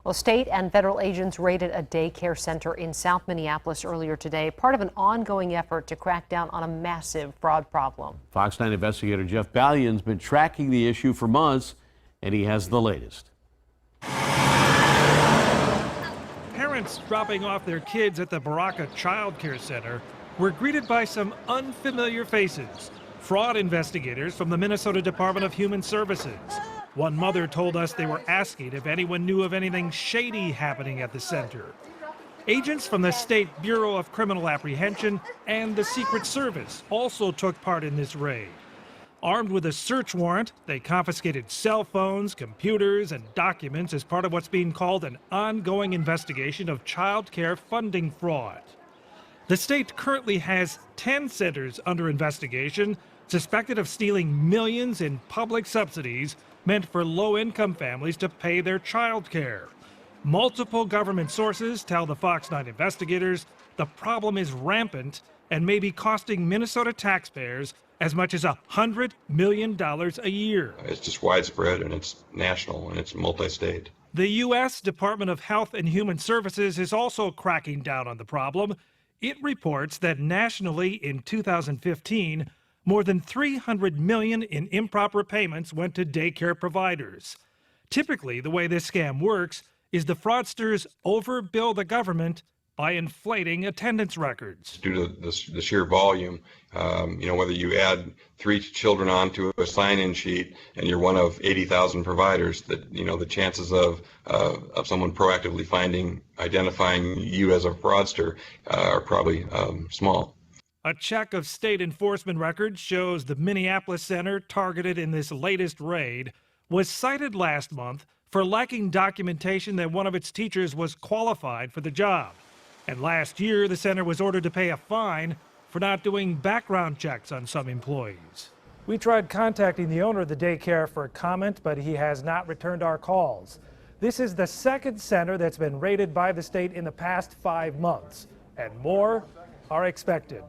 Well, state and federal agents raided a daycare center in South Minneapolis earlier today, part of an ongoing effort to crack down on a massive fraud problem. Fox 9 investigator Jeff Ballion's been tracking the issue for months, and he has the latest. Parents dropping off their kids at the Baraka Child Care Center were greeted by some unfamiliar faces. Fraud investigators from the Minnesota Department of Human Services. One mother told us they were asking if anyone knew of anything shady happening at the center. Agents from the State Bureau of Criminal Apprehension and the Secret Service also took part in this raid. Armed with a search warrant, they confiscated cell phones, computers, and documents as part of what's being called an ongoing investigation of child care funding fraud. The state currently has 10 centers under investigation, suspected of stealing millions in public subsidies meant for low-income families to pay their child care. Multiple government sources tell the Fox 9 investigators the problem is rampant and may be costing Minnesota taxpayers as much as $100 million a year. It's just widespread, and it's national, and it's multi-state. The U.S. Department of Health and Human Services is also cracking down on the problem. It reports that nationally in 2015, more than $300 million in improper payments went to daycare providers. Typically, the way this scam works is the fraudsters overbill the government by inflating attendance records. Due to the sheer volume, whether you add 3 children onto a sign-in sheet and you're one of 80,000 providers, that the chances of someone proactively identifying you as a fraudster are probably small. A check of state enforcement records shows the Minneapolis center targeted in this latest raid was cited last month for lacking documentation that one of its teachers was qualified for the job. And last year, the center was ordered to pay a fine for not doing background checks on some employees. We tried contacting the owner of the daycare for a comment, but he has not returned our calls. This is the second center that's been raided by the state in the past 5 months, and more are expected.